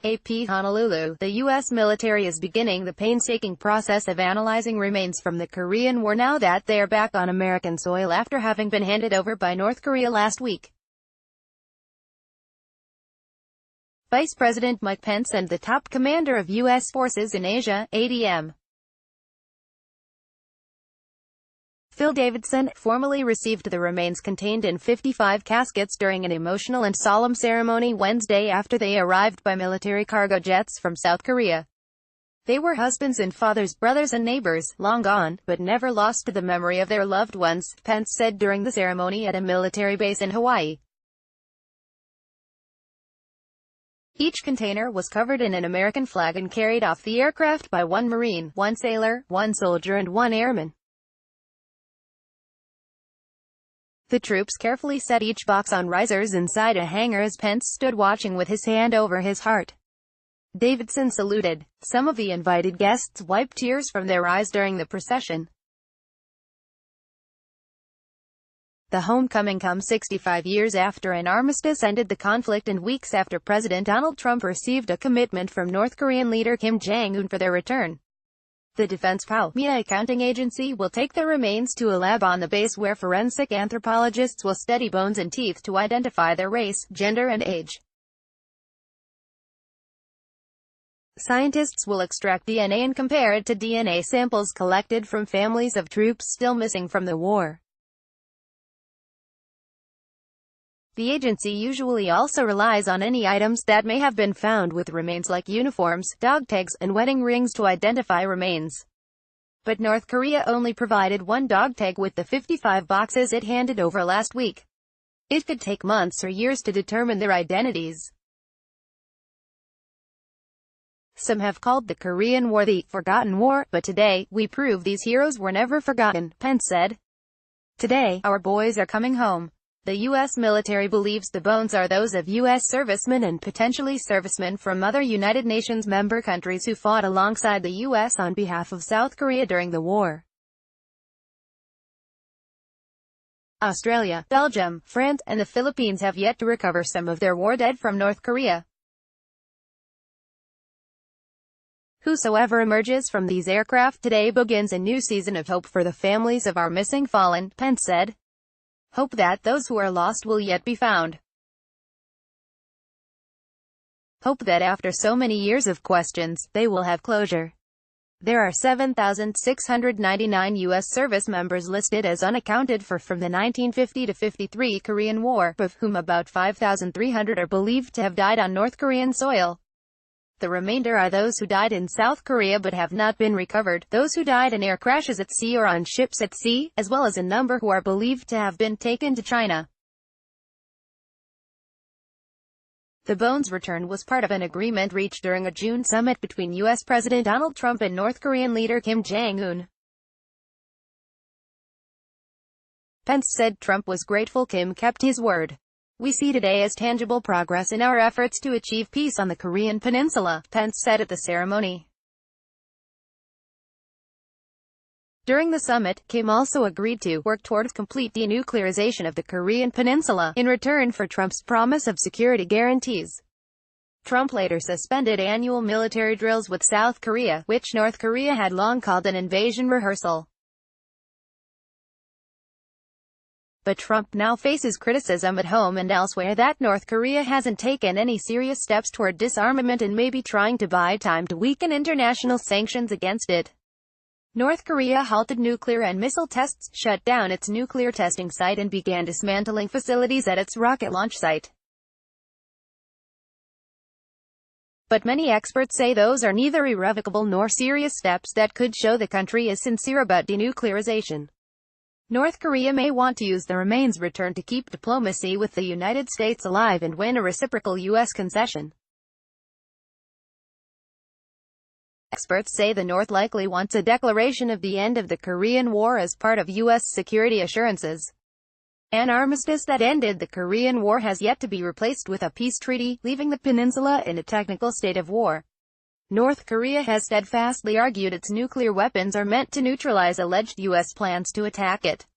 AP Honolulu, the U.S. military is beginning the painstaking process of analyzing remains from the Korean War now that they are back on American soil after having been handed over by North Korea last week. Vice President Mike Pence and the top commander of U.S. forces in Asia, ADM. Phil Davidson, formally received the remains contained in 55 caskets during an emotional and solemn ceremony Wednesday after they arrived by military cargo jets from South Korea. They were husbands and fathers, brothers and neighbors, long gone, but never lost to the memory of their loved ones, Pence said during the ceremony at a military base in Hawaii. Each container was covered in an American flag and carried off the aircraft by one Marine, one sailor, one soldier and one airman. The troops carefully set each box on risers inside a hangar as Pence stood watching with his hand over his heart. Davidson saluted. Some of the invited guests wiped tears from their eyes during the procession. The homecoming comes 65 years after an armistice ended the conflict and weeks after President Donald Trump received a commitment from North Korean leader Kim Jong-un for their return. The Defense POW accounting agency will take the remains to a lab on the base where forensic anthropologists will study bones and teeth to identify their race, gender and age. Scientists will extract DNA and compare it to DNA samples collected from families of troops still missing from the war. The agency usually also relies on any items that may have been found with remains like uniforms, dog tags, and wedding rings to identify remains. But North Korea only provided one dog tag with the 55 boxes it handed over last week. It could take months or years to determine their identities. Some have called the Korean War the Forgotten War, but today, we prove these heroes were never forgotten, Pence said. Today, our boys are coming home. The U.S. military believes the bones are those of U.S. servicemen and potentially servicemen from other United Nations member countries who fought alongside the U.S. on behalf of South Korea during the war. Australia, Belgium, France, and the Philippines have yet to recover some of their war dead from North Korea. Whosoever emerges from these aircraft today begins a new season of hope for the families of our missing fallen, Pence said. Hope that those who are lost will yet be found. Hope that after so many years of questions, they will have closure. There are 7,699 U.S. service members listed as unaccounted for from the 1950 to 53 Korean War, of whom about 5,300 are believed to have died on North Korean soil. The remainder are those who died in South Korea but have not been recovered, those who died in air crashes at sea or on ships at sea, as well as a number who are believed to have been taken to China. The bones return was part of an agreement reached during a June summit between U.S. President Donald Trump and North Korean leader Kim Jong-un. Pence said Trump was grateful Kim kept his word. We see today as tangible progress in our efforts to achieve peace on the Korean Peninsula, Pence said at the ceremony. During the summit, Kim also agreed to work towards complete denuclearization of the Korean Peninsula, in return for Trump's promise of security guarantees. Trump later suspended annual military drills with South Korea, which North Korea had long called an invasion rehearsal. But Trump now faces criticism at home and elsewhere that North Korea hasn't taken any serious steps toward disarmament and may be trying to buy time to weaken international sanctions against it. North Korea halted nuclear and missile tests, shut down its nuclear testing site and began dismantling facilities at its rocket launch site. But many experts say those are neither irrevocable nor serious steps that could show the country is sincere about denuclearization. North Korea may want to use the remains returned to keep diplomacy with the United States alive and win a reciprocal U.S. concession. Experts say the North likely wants a declaration of the end of the Korean War as part of U.S. security assurances. An armistice that ended the Korean War has yet to be replaced with a peace treaty, leaving the peninsula in a technical state of war. North Korea has steadfastly argued its nuclear weapons are meant to neutralize alleged U.S. plans to attack it.